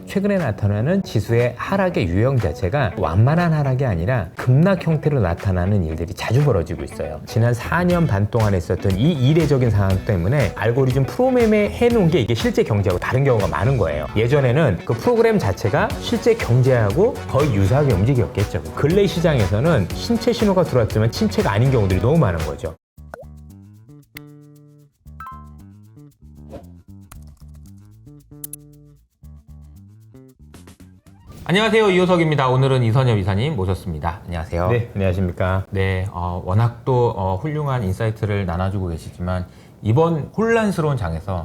최근에 나타나는 지수의 하락의 유형 자체가 완만한 하락이 아니라 급락 형태로 나타나는 일들이 자주 벌어지고 있어요. 지난 4년 반 동안 있었던 이 이례적인 상황 때문에 알고리즘 프로그램에 해놓은 게 이게 실제 경제하고 다른 경우가 많은 거예요. 예전에는 그 프로그램 자체가 실제 경제하고 거의 유사하게 움직였겠죠. 근래 시장에서는 신체 신호가 들어왔지만 침체가 아닌 경우들이 너무 많은 거죠. 안녕하세요, 이호석입니다. 오늘은 이선엽 이사님 모셨습니다. 안녕하세요. 네, 안녕하십니까. 네, 워낙 또 훌륭한 인사이트를 나눠주고 계시지만 이번 혼란스러운 장에서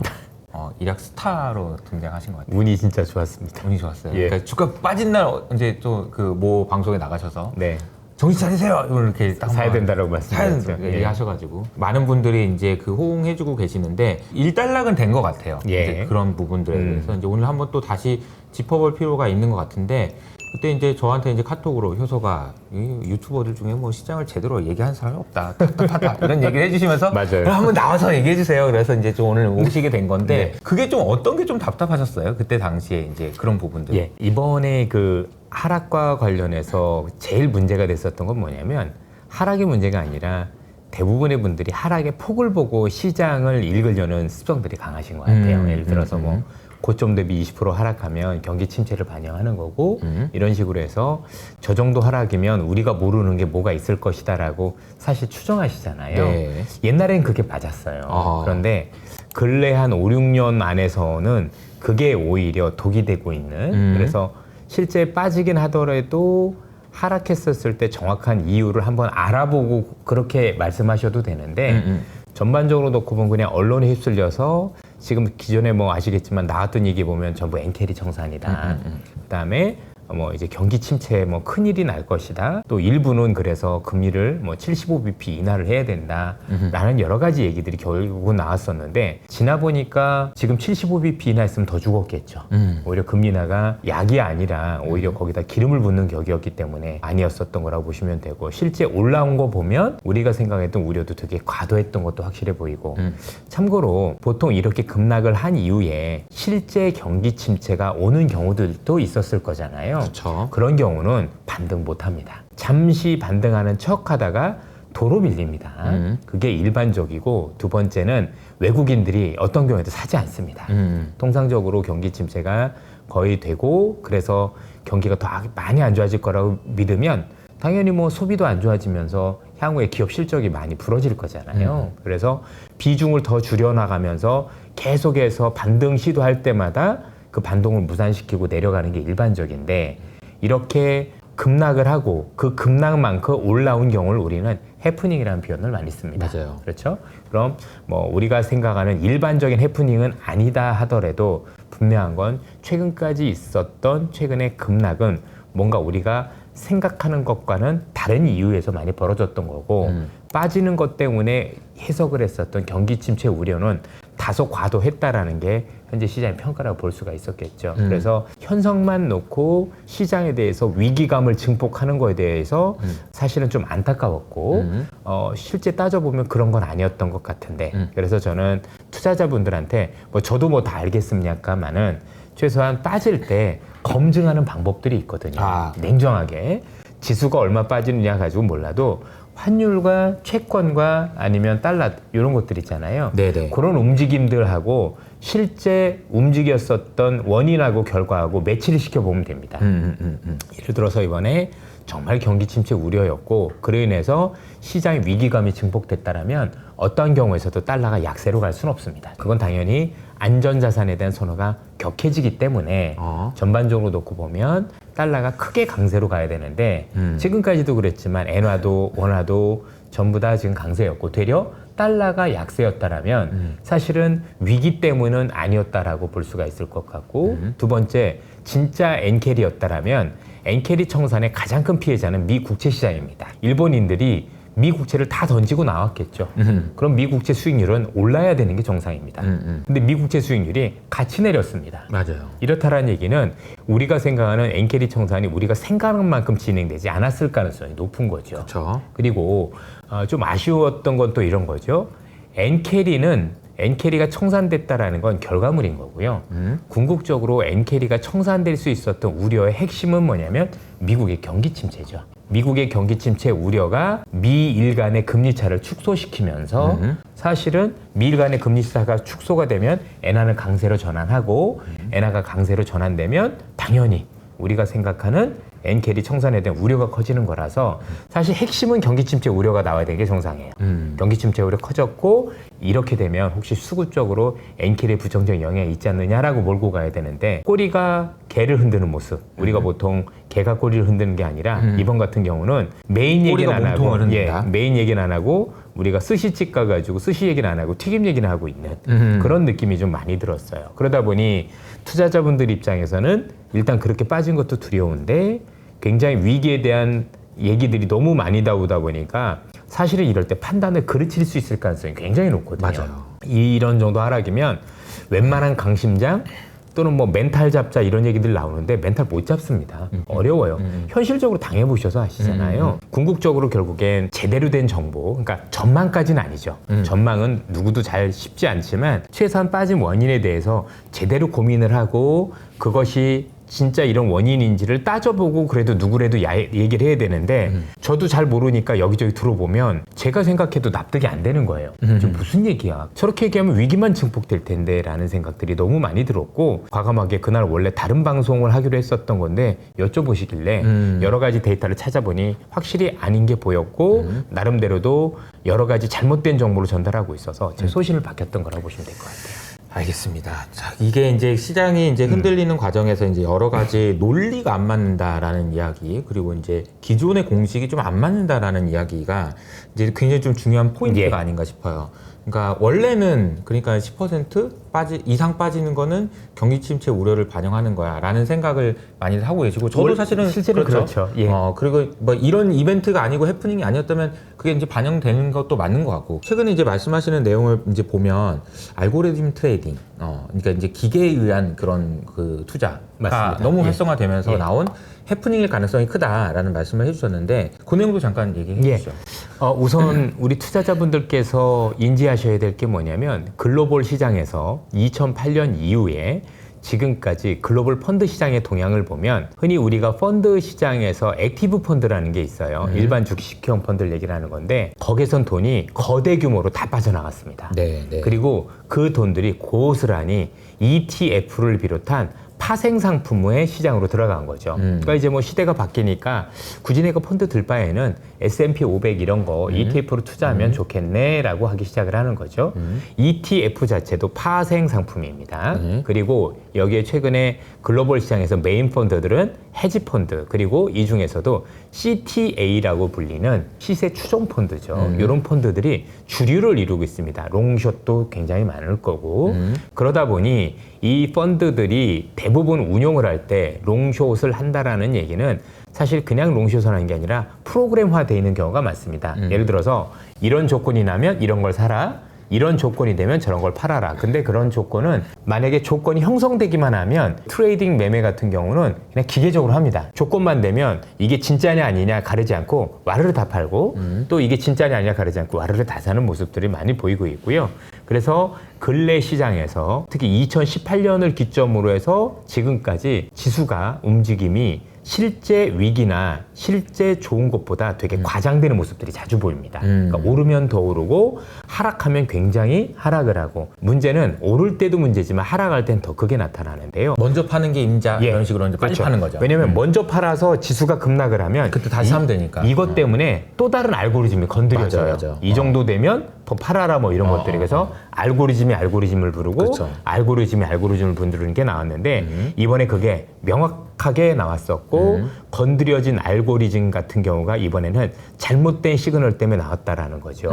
일약 스타로 등장하신 것 같아요. 운이 진짜 좋았습니다. 운이 좋았어요. 예. 그러니까 주가 빠진 날 이제 또 그 모 방송에 나가셔서 네, 정신 차리세요! 이렇게 딱 사야 된다라고 사야 말씀드렸죠. 된다고 얘기하셔가지고 많은 분들이 이제 그 호응해주고 계시는데 일단락은 된 것 같아요. 예. 이제 그런 부분들에 대해서 이제 오늘 한번 또 다시 짚어볼 필요가 있는 것 같은데 그때 이제 저한테 이제 카톡으로 효소가 이 유튜버들 중에 뭐 시장을 제대로 얘기하는 사람이 없다. 답답하다. 이런 얘기를 해주시면서 맞아요. 그럼 한번 나와서 얘기해주세요. 그래서 이제 좀 오늘 오시게 된 건데 네. 그게 좀 어떤 게 좀 답답하셨어요? 그때 당시에 이제 그런 부분들. 예, 이번에 그 하락과 관련해서 제일 문제가 됐었던 건 뭐냐면 하락의 문제가 아니라 대부분의 분들이 하락의 폭을 보고 시장을 읽으려는 습성들이 강하신 것 같아요. 예를 들어서 뭐 고점 대비 20% 하락하면 경기 침체를 반영하는 거고 이런 식으로 해서 저 정도 하락이면 우리가 모르는 게 뭐가 있을 것이다라고 사실 추정하시잖아요. 네. 옛날엔 그게 맞았어요. 그런데 근래 한 5, 6년 안에서는 그게 오히려 독이 되고 있는 그래서 실제 빠지긴 하더라도 하락했었을 때 정확한 이유를 한번 알아보고 그렇게 말씀하셔도 되는데 전반적으로 놓고 보면 그냥 언론에 휩쓸려서 지금 기존에 뭐 아시겠지만 나왔던 얘기 보면 전부 엔캐리 청산이다. 그다음에 뭐 이제 경기 침체에 뭐 큰일이 날 것이다. 또 일부는 그래서 금리를 뭐 75bp 인하를 해야 된다. 라는 여러 가지 얘기들이 결국은 나왔었는데 지나 보니까 지금 75bp 인하했으면 더 죽었겠죠. 오히려 금리 인하가 약이 아니라 오히려 거기다 기름을 붓는 격이었기 때문에 아니었었던 거라고 보시면 되고 실제 올라온 거 보면 우리가 생각했던 우려도 되게 과도했던 것도 확실해 보이고 참고로 보통 이렇게 급락을 한 이후에 실제 경기 침체가 오는 경우들도 있었을 거잖아요. 그렇죠. 그런 경우는 반등 못 합니다. 잠시 반등하는 척 하다가 도로 밀립니다. 그게 일반적이고 두 번째는 외국인들이 어떤 경우에도 사지 않습니다. 통상적으로 경기 침체가 거의 되고 그래서 경기가 더 많이 안 좋아질 거라고 믿으면 당연히 뭐 소비도 안 좋아지면서 향후에 기업 실적이 많이 부러질 거잖아요. 그래서 비중을 더 줄여나가면서 계속해서 반등 시도할 때마다 그 반동을 무산시키고 내려가는 게 일반적인데 이렇게 급락을 하고 그 급락만큼 올라온 경우를 우리는 해프닝이라는 표현을 많이 씁니다. 맞아요. 그렇죠? 그럼 뭐 우리가 생각하는 일반적인 해프닝은 아니다 하더라도 분명한 건 최근까지 있었던 최근의 급락은 뭔가 우리가 생각하는 것과는 다른 이유에서 많이 벌어졌던 거고 빠지는 것 때문에 해석을 했었던 경기 침체 우려는 다소 과도했다라는 게 현재 시장의 평가라고 볼 수가 있었겠죠. 그래서 현상만 놓고 시장에 대해서 위기감을 증폭하는 거에 대해서 사실은 좀 안타까웠고 실제 따져보면 그런 건 아니었던 것 같은데 그래서 저는 투자자분들한테 뭐 저도 뭐 다 알겠습니까만은 최소한 빠질 때 검증하는 방법들이 있거든요. 냉정하게 지수가 얼마 빠지느냐 가지고 몰라도 환율과 채권과 아니면 달러 이런 것들 있잖아요. 네네. 그런 움직임들하고 실제 움직였었던 원인하고 결과하고 매치를 시켜보면 됩니다. 예를 들어서 이번에 정말 경기 침체 우려였고 그로 인해서 시장의 위기감이 증폭됐다면 어떤 경우에서도 달러가 약세로 갈 수는 없습니다. 그건 당연히 안전자산에 대한 선호가 격해지기 때문에 전반적으로 놓고 보면 달러가 크게 강세로 가야 되는데 지금까지도 그랬지만 엔화도 원화도 전부 다 지금 강세였고 되려 달러가 약세였다라면 사실은 위기 때문은 아니었다라고 볼 수가 있을 것 같고 두 번째 진짜 엔캐리였다라면 엔캐리 청산의 가장 큰 피해자는 미 국채 시장입니다. 일본인들이 미 국채를 다 던지고 나왔겠죠. 그럼 미 국채 수익률은 올라야 되는 게 정상입니다. 근데 미 국채 수익률이 같이 내렸습니다. 맞아요. 이렇다라는 얘기는 우리가 생각하는 엔캐리 청산이 우리가 생각하는 만큼 진행되지 않았을 가능성이 높은 거죠. 그렇죠. 그리고 좀 아쉬웠던 건 또 이런 거죠. 엔캐리는 엔캐리가 청산됐다라는 건 결과물인 거고요. 궁극적으로 엔캐리가 청산될 수 있었던 우려의 핵심은 뭐냐면 미국의 경기 침체죠. 미국의 경기 침체 우려가 미일 간의 금리 차를 축소시키면서 사실은 미일 간의 금리 차가 축소가 되면 엔화는 강세로 전환하고 엔화가 강세로 전환되면 당연히 우리가 생각하는 엔캐리 청산에 대한 우려가 커지는 거라서 사실 핵심은 경기 침체 우려가 나와야 되는 게 정상이에요. 경기 침체 우려 커졌고 이렇게 되면 혹시 수급적으로 엔캐리의 부정적인 영향이 있지 않느냐라고 몰고 가야 되는데 꼬리가 개를 흔드는 모습. 우리가 보통 개가 꼬리를 흔드는 게 아니라 이번 같은 경우는 메인 얘기는 안 하고 메인 얘기는 안 하고 우리가 스시집 가가지고 스시 얘기는 안 하고 튀김 얘기는 하고 있는 그런 느낌이 좀 많이 들었어요. 그러다 보니 투자자분들 입장에서는 일단 그렇게 빠진 것도 두려운데 굉장히 위기에 대한 얘기들이 너무 많이 나오다 보니까 사실은 이럴 때 판단을 그르칠 수 있을 가능성이 굉장히 높거든요. 맞아요. 이런 정도 하락이면 웬만한 강심장 또는 뭐 멘탈 잡자 이런 얘기들 나오는데 멘탈 못 잡습니다. 어려워요. 현실적으로 당해보셔서 아시잖아요. 궁극적으로 결국엔 제대로 된 정보, 그러니까 전망까지는 아니죠. 전망은 누구도 잘 쉽지 않지만 최소한 빠진 원인에 대해서 제대로 고민을 하고 그것이 진짜 이런 원인인지를 따져보고 그래도 누구라도 얘기를 해야 되는데 저도 잘 모르니까 여기저기 들어보면 제가 생각해도 납득이 안 되는 거예요. 지금 무슨 얘기야? 저렇게 얘기하면 위기만 증폭될 텐데 라는 생각들이 너무 많이 들었고 과감하게 그날 원래 다른 방송을 하기로 했었던 건데 여쭤보시길래 여러 가지 데이터를 찾아보니 확실히 아닌 게 보였고 나름대로도 여러 가지 잘못된 정보를 전달하고 있어서 제 소신을 바뀌었던 거라고 보시면 될 것 같아요. 알겠습니다. 자, 이게 이제 시장이 이제 흔들리는 과정에서 이제 여러 가지 논리가 안 맞는다라는 이야기, 그리고 이제 기존의 공식이 좀 안 맞는다라는 이야기가 이제 굉장히 좀 중요한 포인트가 아닌가 싶어요. 그러니까 원래는 그러니까 10% 이상 빠지는 거는 경기 침체 우려를 반영하는 거야라는 생각을 많이 하고 계시고 저도 사실은 실제로 그렇죠. 예. 그리고 뭐 이런 이벤트가 아니고 해프닝이 아니었다면 그게 이제 반영되는 것도 맞는 것 같고 최근에 이제 말씀하시는 내용을 이제 보면 알고리즘 트레이딩, 그러니까 이제 기계에 의한 그런 그 투자가 맞습니다. 너무 활성화되면서 예. 나온 해프닝일 가능성이 크다라는 말씀을 해주셨는데 그 내용도 잠깐 얘기해 주시죠. 우선 우리 투자자분들께서 인지하셔야 될 게 뭐냐면 글로벌 시장에서 2008년 이후에 지금까지 글로벌 펀드 시장의 동향을 보면 흔히 우리가 펀드 시장에서 액티브 펀드라는 게 있어요. 일반 주식형 펀드를 얘기를 하는 건데 거기선 돈이 거대 규모로 다 빠져나갔습니다. 네. 그리고 그 돈들이 고스란히 ETF를 비롯한 파생 상품의 시장으로 들어간 거죠. 그러니까 이제 뭐 시대가 바뀌니까 굳이 내가 펀드 들 바에는 S&P 500 이런 거 ETF로 투자하면 좋겠네라고 하기 시작을 하는 거죠. ETF 자체도 파생 상품입니다. 그리고 여기에 최근에 글로벌 시장에서 메인 펀드들은 헤지 펀드 그리고 이 중에서도 CTA라고 불리는 시세 추종 펀드죠. 이런 펀드들이 주류를 이루고 있습니다. 롱숏도 굉장히 많을 거고 그러다 보니 이 펀드들이 대부분 운용을 할 때 롱숏을 한다라는 얘기는 사실 그냥 롱숏을 하는 게 아니라 프로그램화되어 있는 경우가 많습니다. 예를 들어서 이런 조건이 나면 이런 걸 사라. 이런 조건이 되면 저런 걸 팔아라. 근데 그런 조건은 만약에 조건이 형성되기만 하면 트레이딩 매매 같은 경우는 그냥 기계적으로 합니다. 조건만 되면 이게 진짜냐 아니냐 가리지 않고 와르르 다 팔고 또 이게 진짜냐 아니냐 가리지 않고 와르르 다 사는 모습들이 많이 보이고 있고요. 그래서 근래 시장에서 특히 2018년을 기점으로 해서 지금까지 지수가 움직임이 실제 위기나 실제 좋은 것보다 되게 과장되는 모습들이 자주 보입니다. 그러니까 오르면 더 오르고 하락하면 굉장히 하락을 하고 문제는 오를 때도 문제지만 하락할 땐 더 크게 나타나는데요. 먼저 파는 게 임자 이런 식으로 이제 빨리 파는 거죠. 왜냐면 먼저 팔아서 지수가 급락을 하면 그때 다시 사면 되니까. 이것 때문에 또 다른 알고리즘이 건드려져요. 맞아. 이 정도 되면 더 팔아라 뭐 이런 것들이 그래서 알고리즘이 알고리즘을 부르고 그렇죠. 알고리즘이 알고리즘을 부르는 게 나왔는데 이번에 그게 명확하게 나왔었고 건드려진 알고리즘 같은 경우가 이번에는 잘못된 시그널 때문에 나왔다라는 거죠.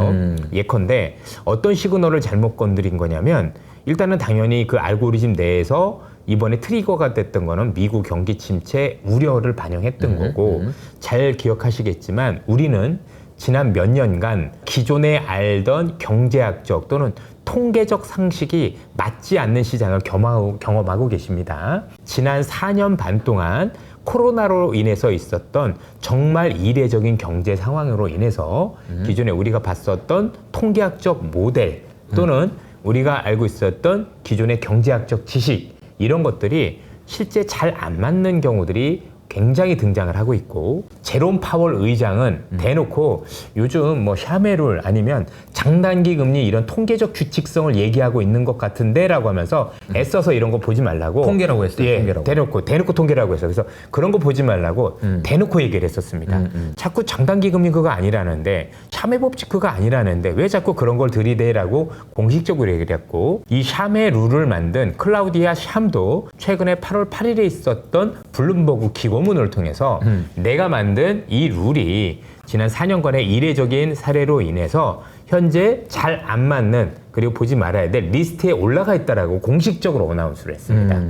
예컨대 어떤 시그널을 잘못 건드린 거냐면 일단은 당연히 그 알고리즘 내에서 이번에 트리거가 됐던 거는 미국 경기 침체 우려를 반영했던 거고 잘 기억하시겠지만 우리는 지난 몇 년간 기존에 알던 경제학적 또는 통계적 상식이 맞지 않는 시장을 경험하고 계십니다. 지난 4년 반 동안 코로나로 인해서 있었던 정말 이례적인 경제 상황으로 인해서 기존에 우리가 봤었던 통계학적 모델 또는 우리가 알고 있었던 기존의 경제학적 지식 이런 것들이 실제 잘 안 맞는 경우들이 굉장히 등장을 하고 있고, 제롬 파월 의장은 대놓고 요즘 뭐 샤메룰 아니면 장단기 금리 이런 통계적 규칙성을 얘기하고 있는 것 같은데라고 하면서 애써서 이런 거 보지 말라고 통계라고 했어요. 예, 통계라고. 대놓고 통계라고 했어요. 그래서 그런 거 보지 말라고 대놓고 얘기를 했었습니다. 자꾸 장단기 금리 그거 아니라는데, 샤메 법칙 그거 아니라는데 왜 자꾸 그런 걸 들이대라고 공식적으로 얘기를 했고, 이 샤메 룰을 만든 클라우디아 샴도 최근에 8월 8일에 있었던 블룸버그 기고문을 통해서 내가 만든 이 룰이 지난 4년간의 이례적인 사례로 인해서 현재 잘 안 맞는, 그리고 보지 말아야 될 리스트에 올라가 있다라고 공식적으로 어나운스를 했습니다.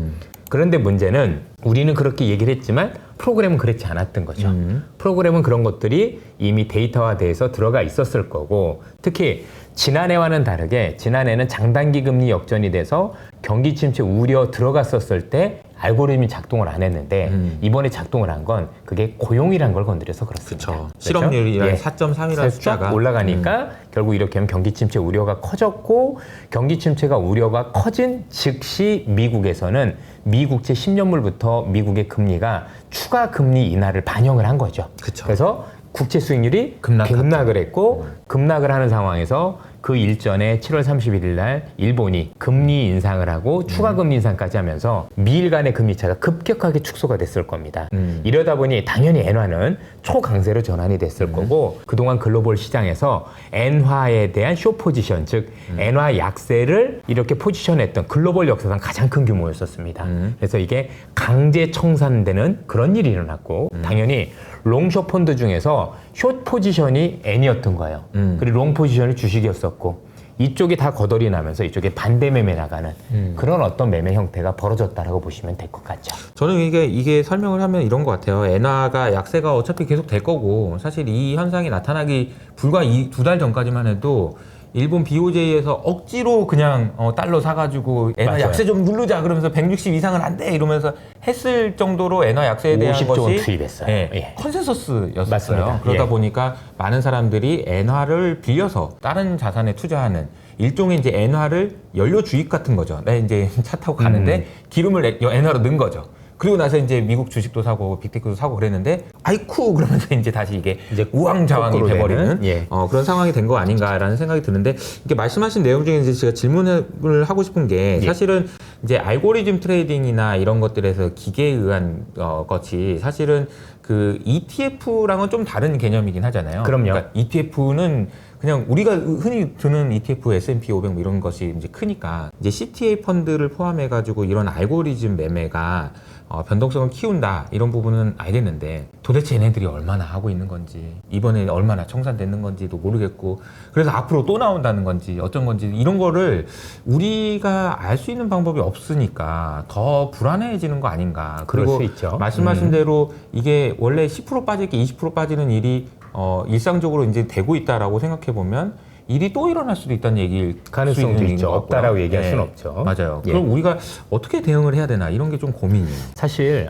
그런데 문제는 우리는 그렇게 얘기를 했지만 프로그램은 그렇지 않았던 거죠. 프로그램은 그런 것들이 이미 데이터화돼서 들어가 있었을 거고, 특히 지난해와는 다르게 지난해는 장단기 금리 역전이 돼서 경기 침체 우려 들어갔었을 때 알고리즘이 작동을 안 했는데 이번에 작동을 한 건 그게 고용이란 걸 건드려서 그렇습니다. 그렇죠. 실업률이랑 예. 4.3이라는 숫자가 쫙 올라가니까 결국 이렇게 하면 경기 침체 우려가 커졌고, 경기 침체가 우려가 커진 즉시 미국에서는 미국채 10년물부터 미국의 금리가 추가 금리 인하를 반영을 한 거죠. 그쵸. 그래서 국채 수익률이 급락을 했고, 급락을 하는 상황에서 그 일전에 7월 31일 날 일본이 금리 인상을 하고 추가 금리 인상까지 하면서 미일 간의 금리 차가 급격하게 축소가 됐을 겁니다. 이러다 보니 당연히 엔화는 초강세로 전환이 됐을 거고, 그동안 글로벌 시장에서 엔화에 대한 쇼 포지션, 즉 엔화 약세를 이렇게 포지션했던 글로벌 역사상 가장 큰 규모였었습니다. 그래서 이게 강제 청산되는 그런 일이 일어났고, 당연히 롱숏 펀드 중에서 숏 포지션이 N이었던 거예요. 그리고 롱 포지션이 주식이었었고, 이쪽이 다 거덜이 나면서 이쪽에 반대 매매 나가는 그런 어떤 매매 형태가 벌어졌다라고 보시면 될 것 같죠. 저는 이게 설명을 하면 이런 것 같아요. 엔화가 약세가 어차피 계속 될 거고, 사실 이 현상이 나타나기 불과 2달 전까지만 해도 일본 BOJ에서 억지로 그냥 달러 사가지고 엔화 맞아요. 약세 좀 누르자 그러면서 160 이상은 안 돼 이러면서 했을 정도로 엔화 약세에 대한 50조 것이 원 투입했어요. 예, 예. 컨센서스였어요. 맞습니다. 그러다 예. 보니까 많은 사람들이 엔화를 빌려서 다른 자산에 투자하는 일종의 이제 엔화를 연료 주입 같은 거죠. 나 이제 차 타고 가는데 기름을 엔화로 넣은 거죠. 그리고 나서 이제 미국 주식도 사고 빅테크도 사고 그랬는데, 아이쿠 그러면서 이제 다시 이게 우왕좌왕이 거꾸로 돼버리는 되는, 예. 그런 상황이 된 거 아닌가라는 생각이 드는데, 이게 말씀하신 내용 중에 이제 제가 질문을 하고 싶은 게, 예. 사실은 이제 알고리즘 트레이딩이나 이런 것들에서 기계에 의한 것이 사실은 그 ETF랑은 좀 다른 개념이긴 하잖아요. 그럼요. 그러니까 ETF는 그냥 우리가 흔히 드는 ETF, S&P 500 이런 것이 이제 크니까, 이제 CTA 펀드를 포함해가지고 이런 알고리즘 매매가 변동성을 키운다 이런 부분은 알겠는데, 도대체 얘네들이 얼마나 하고 있는 건지, 이번에 얼마나 청산됐는 건지도 모르겠고, 그래서 앞으로 또 나온다는 건지 어쩐 건지 이런 거를 우리가 알 수 있는 방법이 없으니까 더 불안해지는 거 아닌가. 그럴 그리고 수 있죠. 말씀하신 대로 이게 원래 10% 빠질 게 20% 빠지는 일이 일상적으로 이제 되고 있다라고 생각해 보면 일이 또 일어날 수도 있다는 얘기일 가능성도 있죠. 없다라고 얘기할 수는 없죠. 맞아요. 예. 그럼 우리가 어떻게 대응을 해야 되나 이런 게 좀 고민이에요. 사실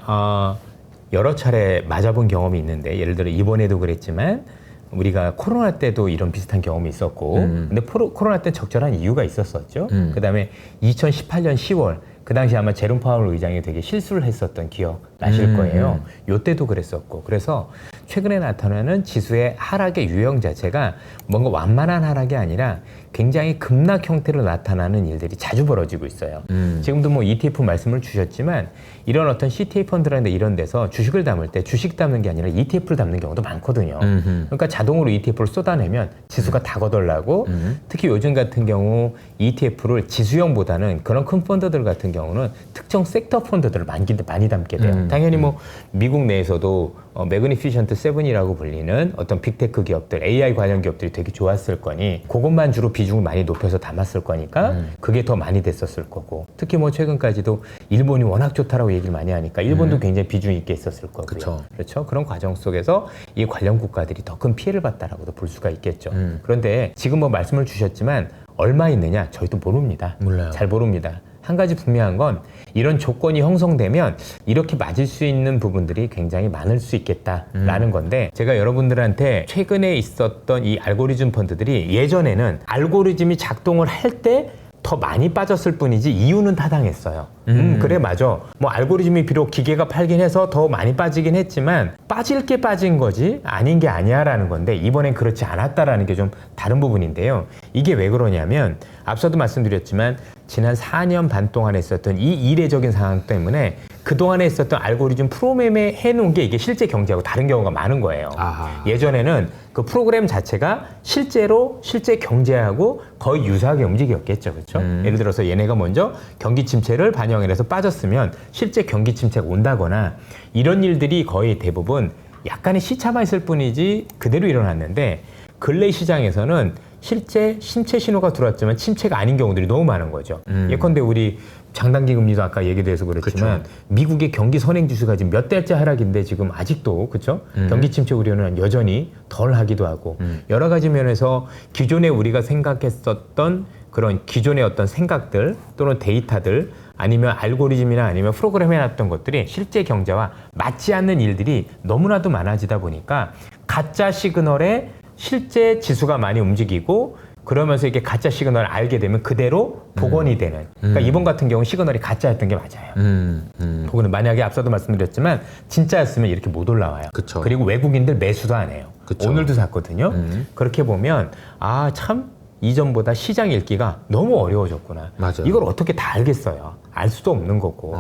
여러 차례 맞아본 경험이 있는데, 예를 들어 이번에도 그랬지만 우리가 코로나 때도 이런 비슷한 경험이 있었고, 근데 코로나 때 적절한 이유가 있었었죠. 그다음에 2018년 10월 그 당시 아마 제롬 파월 의장이 되게 실수를 했었던 기억 나실 거예요. 요때도 그랬었고, 그래서 최근에 나타나는 지수의 하락의 유형 자체가 뭔가 완만한 하락이 아니라 굉장히 급락 형태로 나타나는 일들이 자주 벌어지고 있어요. 지금도 뭐 ETF 말씀을 주셨지만, 이런 어떤 CTA 펀드라는 데 이런 데서 주식을 담을 때 주식 담는 게 아니라 ETF를 담는 경우도 많거든요. 그러니까 자동으로 ETF를 쏟아내면 지수가 다 거덜나고, 특히 요즘 같은 경우 ETF를 지수형보다는 그런 큰 펀드들 같은 경우는 특정 섹터 펀드들을 많이 담게 돼요. 당연히 뭐 미국 내에서도 매그니피션트 7이라고 불리는 어떤 빅테크 기업들, AI 관련 기업들이 되게 좋았을 거니 그것만 주로 비중을 많이 높여서 담았을 거니까 그게 더 많이 됐었을 거고, 특히 뭐 최근까지도 일본이 워낙 좋다라고 얘기를 많이 하니까 일본도 굉장히 비중 있게 있었을 거고요. 그쵸. 그렇죠. 그런 과정 속에서 이 관련 국가들이 더 큰 피해를 봤다라고도 볼 수가 있겠죠. 그런데 지금 뭐 말씀을 주셨지만 얼마 있느냐 저희도 모릅니다. 몰라요. 잘 모릅니다. 한 가지 분명한 건 이런 조건이 형성되면 이렇게 맞을 수 있는 부분들이 굉장히 많을 수 있겠다라는 건데, 제가 여러분들한테 최근에 있었던 이 알고리즘 펀드들이 예전에는 알고리즘이 작동을 할 때 더 많이 빠졌을 뿐이지 이유는 타당했어요. 그래 맞아. 뭐 알고리즘이 비록 기계가 팔긴 해서 더 많이 빠지긴 했지만 빠질 게 빠진 거지 아닌 게 아니야라는 건데 이번엔 그렇지 않았다라는 게 좀 다른 부분인데요. 이게 왜 그러냐면 앞서도 말씀드렸지만 지난 4년 반 동안에 있었던 이 이례적인 상황 때문에 그동안에 있었던 알고리즘 프로그램에 해놓은 게 이게 실제 경제하고 다른 경우가 많은 거예요. 아하. 예전에는 그 프로그램 자체가 실제 경제하고 거의 유사하게 움직였겠죠. 그렇죠? 예를 들어서 얘네가 먼저 경기 침체를 반영해서 빠졌으면 실제 경기 침체가 온다거나 이런 일들이 거의 대부분 약간의 시차만 있을 뿐이지 그대로 일어났는데 근래 시장에서는 실제 침체 신호가 들어왔지만 침체가 아닌 경우들이 너무 많은 거죠. 예컨대 우리 장단기 금리도 아까 얘기돼서 그렇지만 그쵸. 미국의 경기 선행 지수가 지금 몇 달째 하락인데 지금 아직도 그렇죠? 경기 침체 우려는 여전히 덜 하기도 하고 여러 가지 면에서 기존에 우리가 생각했었던 그런 기존의 어떤 생각들 또는 데이터들 아니면 알고리즘이나 아니면 프로그램에 놨던 것들이 실제 경제와 맞지 않는 일들이 너무나도 많아지다 보니까 가짜 시그널에 실제 지수가 많이 움직이고 그러면서 이게 가짜 시그널을 알게 되면 그대로 복원이 되는. 그러니까 이번 같은 경우는 시그널이 가짜였던 게 맞아요. 복원은 만약에 앞서도 말씀드렸지만 진짜였으면 이렇게 못 올라와요. 그쵸. 그리고 외국인들 매수도 안 해요. 그쵸. 오늘도 샀거든요. 그렇게 보면 아 참 이전보다 시장 읽기가 너무 어려워졌구나. 맞아요. 이걸 어떻게 다 알겠어요. 알 수도 없는 거고.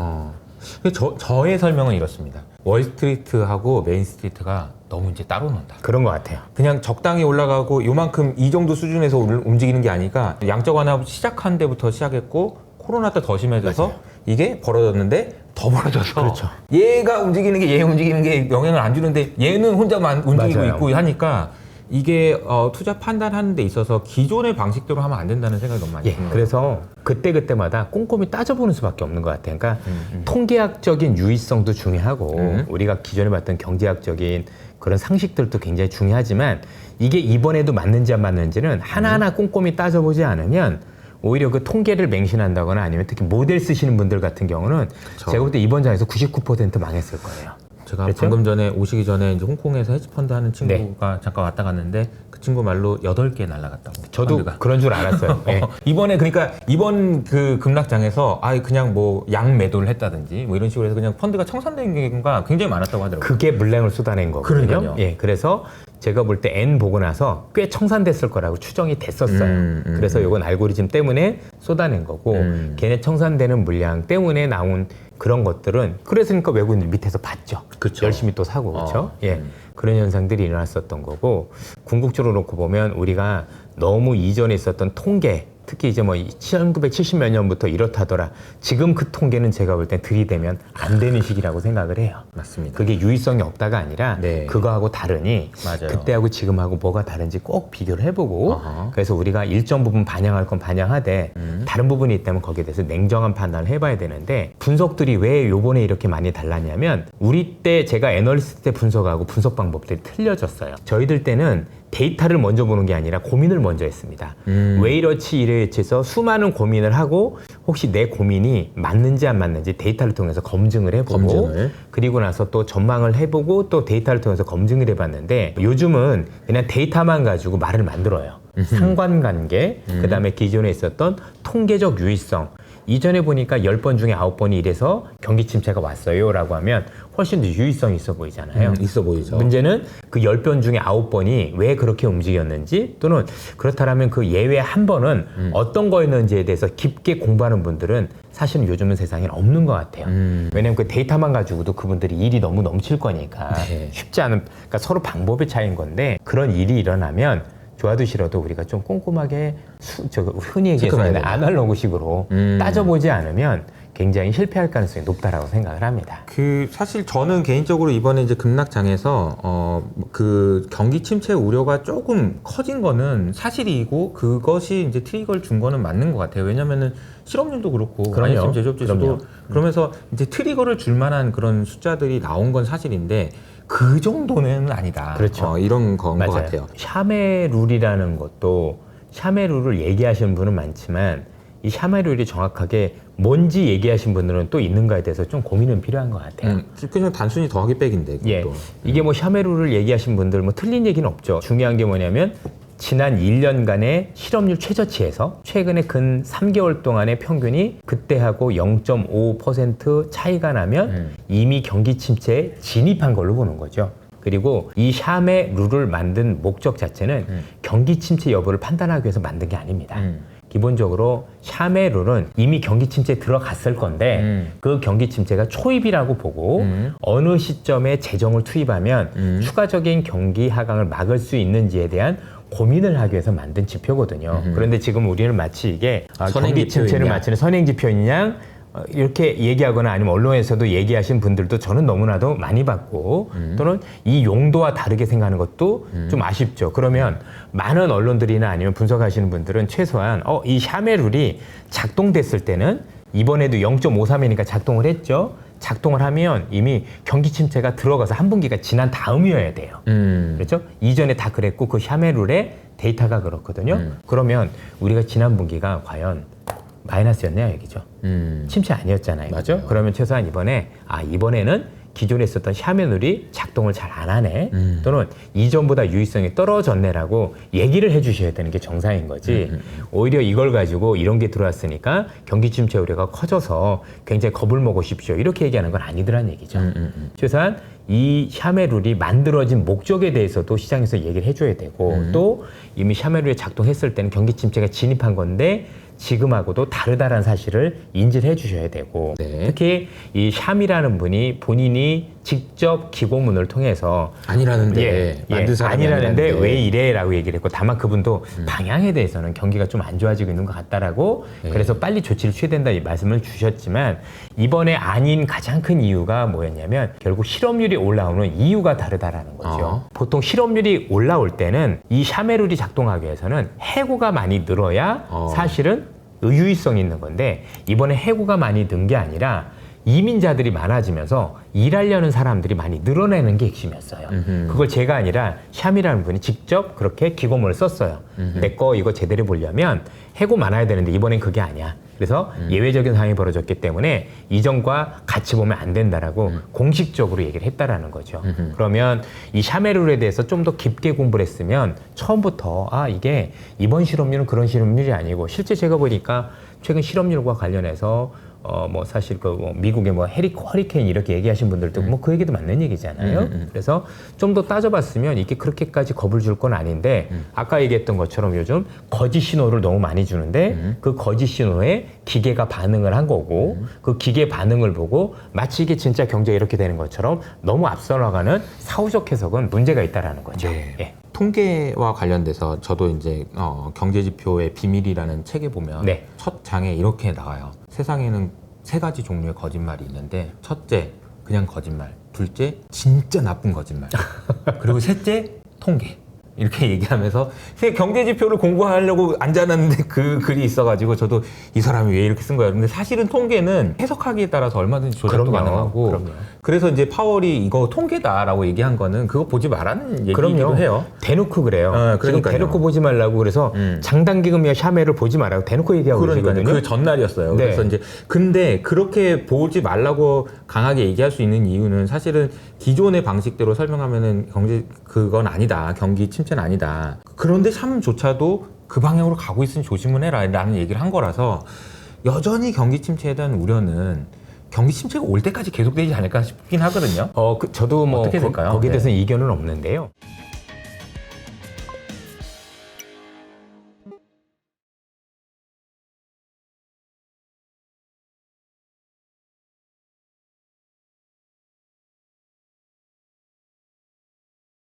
저의 설명은 이렇습니다. 월스트리트하고 메인스트리트가 너무 이제 따로 논다. 그런 것 같아요. 그냥 적당히 올라가고 요만큼 이 정도 수준에서 움직이는 게 아니까 양적 완화 시작한 데부터 시작했고 코로나 때 더 심해져서 맞아요. 이게 벌어졌는데 더 벌어져서 그렇죠. 얘가 움직이는 게 얘 움직이는 게 영향을 안 주는데 얘는 혼자만 움직이고 맞아요. 있고 하니까 이게 투자 판단하는 데 있어서 기존의 방식대로 하면 안 된다는 생각이 너무 많이 예, 드는 거예요. 그래서 그때마다 꼼꼼히 따져보는 수밖에 없는 것 같아요. 그러니까 통계학적인 유의성도 중요하고 우리가 기존에 봤던 경제학적인 그런 상식들도 굉장히 중요하지만 이게 이번에도 맞는지 안 맞는지는 하나하나 꼼꼼히 따져보지 않으면 오히려 그 통계를 맹신한다거나 아니면 특히 모델 쓰시는 분들 같은 경우는 그쵸. 제가 볼 때 이번 장에서 99% 망했을 거예요. 제가 그렇죠? 방금 전에 오시기 전에 이제 홍콩에서 헤지펀드 하는 친구가 잠깐 왔다 갔는데 그 친구 말로 8개 날라갔다고. 저도 펀드가. 그런 줄 알았어요. 예. 이번에 그러니까 이번 그 급락장에서 아예 그냥 뭐 양 매도를 했다든지 뭐 이런 식으로 해서 그냥 펀드가 청산된 경우가 굉장히 많았다고 하더라고요. 그게 물량을 쏟아낸 거거든요. 그러니까요. 예, 그래서 제가 볼 때 N 보고 나서 꽤 청산됐을 거라고 추정이 됐었어요. 그래서 이건 알고리즘 때문에 쏟아낸 거고 걔네 청산되는 물량 때문에 나온 그런 것들은 그래서니까 외국인들 밑에서 봤죠. 그쵸. 열심히 또 사고 그렇죠. 예, 그런 현상들이 일어났었던 거고 궁극적으로 놓고 보면 우리가 너무 이전에 있었던 통계 특히 이제 뭐 1970 몇 년부터 이렇다더라. 지금 그 통계는 제가 볼 땐 들이대면 안 되는 시기라고 생각을 해요. 맞습니다. 그게 유의성이 없다가 아니라 네. 그거하고 다르니 맞아요. 그때하고 지금하고 뭐가 다른지 꼭 비교를 해보고 어허. 그래서 우리가 일정 부분 반영할 건 반영하되 다른 부분이 있다면 거기에 대해서 냉정한 판단을 해봐야 되는데 분석들이 왜 요번에 이렇게 많이 달랐냐면 우리 때 제가 애널리스트 때 분석하고 분석 방법들이 틀려졌어요. 저희들 때는 데이터를 먼저 보는 게 아니라 고민을 먼저 했습니다. 왜 이렇지 이래지 해서 수많은 고민을 하고 혹시 내 고민이 맞는지 안 맞는지 데이터를 통해서 검증을 해보고 검증을. 그리고 나서 또 전망을 해보고 또 데이터를 통해서 검증을 해봤는데 요즘은 그냥 데이터만 가지고 말을 만들어요. 상관관계, 그 다음에 기존에 있었던 통계적 유의성. 이전에 보니까 10번 중에 9번이 이래서 경기 침체가 왔어요 라고 하면 훨씬 더 유의성이 있어 보이잖아요. 있어 보이죠. 문제는 그 10번 중에 9번이 왜 그렇게 움직였는지 또는 그렇다면 그 예외 한 번은 어떤 거였는지에 대해서 깊게 공부하는 분들은 사실은 요즘은 세상에 없는 것 같아요. 왜냐면 그 데이터만 가지고도 그분들이 일이 너무 넘칠 거니까 네. 쉽지 않은, 그러니까 서로 방법의 차이인 건데 그런 일이 일어나면 좋아도 싫어도 우리가 좀 꼼꼼하게 흔히 얘기해서 아날로그식으로 따져보지 않으면 굉장히 실패할 가능성이 높다라고 생각을 합니다. 그 사실 저는 개인적으로 이번에 이제 급락장에서 그 경기 침체 우려가 조금 커진 거는 사실이고 그것이 이제 트리거를 준 거는 맞는 것 같아요. 왜냐면은 실업률도 그렇고 그럼요. 안심 제조업 지수도 그럼요. 그러면서 이제 트리거를 줄 만한 그런 숫자들이 나온 건 사실인데 그 정도는 아니다. 그렇죠. 이런 건 것 맞아요. 같아요. 샤메 룰이라는 것도 샤메 룰을 얘기하시는 분은 많지만 이 샤메 룰이 정확하게 뭔지 얘기하신 분들은 또 있는가에 대해서 좀 고민은 필요한 것 같아요. 그냥 단순히 더하기 빼기인데. 그것도. 예, 이게 뭐 샤메 룰을 얘기하신 분들 뭐 틀린 얘기는 없죠. 중요한 게 뭐냐면 지난 1년간의 실업률 최저치에서 최근에 근 3개월 동안의 평균이 그때하고 0.5% 차이가 나면 이미 경기 침체에 진입한 걸로 보는 거죠. 그리고 이 샤메 룰을 만든 목적 자체는 경기 침체 여부를 판단하기 위해서 만든 게 아닙니다. 기본적으로 샤메 룰은 이미 경기 침체에 들어갔을 건데 그 경기 침체가 초입이라고 보고 어느 시점에 재정을 투입하면 추가적인 경기 하강을 막을 수 있는지에 대한 고민을 하기 위해서 만든 지표거든요. 그런데 지금 우리는 마치 이게 경기 침체를 맞추는 선행지표이냐 이렇게 얘기하거나 아니면 언론에서도 얘기하신 분들도 저는 너무나도 많이 봤고 또는 이 용도와 다르게 생각하는 것도 좀 아쉽죠. 그러면 많은 언론들이나 아니면 분석하시는 분들은 최소한 이 샤메 룰이 작동됐을 때는 이번에도 0.53이니까 작동을 했죠. 작동을 하면 이미 경기 침체가 들어가서 한 분기가 지난 다음이어야 돼요. 그렇죠? 이전에 다 그랬고 그 샤메 룰의 데이터가 그렇거든요. 그러면 우리가 지난 분기가 과연 마이너스였냐 얘기죠. 침체 아니었잖아요. 맞아요. 그러면 최소한 이번에는 기존에 있었던 샤메 룰이 작동을 잘 안 하네 또는 이전보다 유의성이 떨어졌네라고 얘기를 해주셔야 되는 게 정상인 거지. 오히려 이걸 가지고 이런 게 들어왔으니까 경기 침체 우려가 커져서 굉장히 겁을 먹으십시오 이렇게 얘기하는 건 아니더란 얘기죠. 최소한 이 샤메 룰이 만들어진 목적에 대해서도 시장에서 얘기를 해줘야 되고 또 이미 샤메 룰이 작동했을 때는 경기 침체가 진입한 건데 지금하고도 다르다는 사실을 인지를 해주셔야 되고 네. 특히 이 샴이라는 분이 본인이 직접 기고문을 통해서 아니라는데 만든 사람이 아니라는데 아니라는데. 왜 이래라고 얘기를 했고 다만 그분도 방향에 대해서는 경기가 좀 안 좋아지고 있는 것 같다라고 그래서 빨리 조치를 취해야 된다 이 말씀을 주셨지만 이번에 아닌 가장 큰 이유가 뭐였냐면 결국 실업률이 올라오는 이유가 다르다라는 거죠. 보통 실업률이 올라올 때는 이 샤메 룰이 작동하기 위해서는 해고가 많이 늘어야 사실은 유의성이 있는 건데 이번에 해고가 많이 는 게 아니라 이민자들이 많아지면서 일하려는 사람들이 많이 늘어나는 게 핵심이었어요. 그걸 제가 아니라 샴이라는 분이 직접 그렇게 기고문을 썼어요. 내 거 이거 제대로 보려면 해고 많아야 되는데 이번엔 그게 아니야. 그래서 예외적인 상황이 벌어졌기 때문에 이전과 같이 보면 안 된다라고 공식적으로 얘기를 했다라는 거죠. 그러면 이 샤메 룰에 대해서 좀 더 깊게 공부를 했으면 처음부터 이게 이번 실업률은 그런 실업률이 아니고 실제 제가 보니까 최근 실업률과 관련해서 사실 미국의 허리케인 이렇게 얘기하신 분들도 그 얘기도 맞는 얘기잖아요. 그래서 좀 더 따져봤으면 이게 그렇게까지 겁을 줄 건 아닌데 아까 얘기했던 것처럼 요즘 거짓 신호를 너무 많이 주는데 그 거짓 신호에 기계가 반응을 한 거고 그 기계 반응을 보고 마치 이게 진짜 경제가 이렇게 되는 것처럼 너무 앞서 나가는 사후적 해석은 문제가 있다라는 거죠. 네. 예. 통계와 관련돼서 저도 이제 경제지표의 비밀이라는 책에 보면 네. 첫 장에 이렇게 나와요. 세상에는 3가지 종류의 거짓말이 있는데 첫째 그냥 거짓말, 둘째 진짜 나쁜 거짓말, 그리고 셋째 통계. 이렇게 얘기하면서 경제지표를 공부하려고 앉아놨는데 그 글이 있어가지고 저도 이 사람이 왜 이렇게 쓴 거야. 근데 사실은 통계는 해석하기에 따라서 얼마든지 조작도 가능하고 그럼요. 그래서 이제 파월이 이거 통계다라고 얘기한 거는 그거 보지 말라는 얘기기도 해요. 대놓고 그래요. 지금 그러니까요. 대놓고 보지 말라고 그래서 장단기금이와 샤메를 보지 말라고 대놓고 얘기하고 그러니까요. 계시거든요. 그 전날이었어요. 네. 그래서 이제 근데 그렇게 보지 말라고 강하게 얘기할 수 있는 이유는 사실은 기존의 방식대로 설명하면은 그건 아니다. 경기 침체는 아니다. 그런데 샴조차도 그 방향으로 가고 있으니 조심을 해라라는 얘기를 한 거라서 여전히 경기 침체에 대한 우려는 경기 침체가 올 때까지 계속되지 않을까 싶긴 하거든요. 저도 어떻게 될까요? 거기에 네. 대해서는 이견은 없는데요.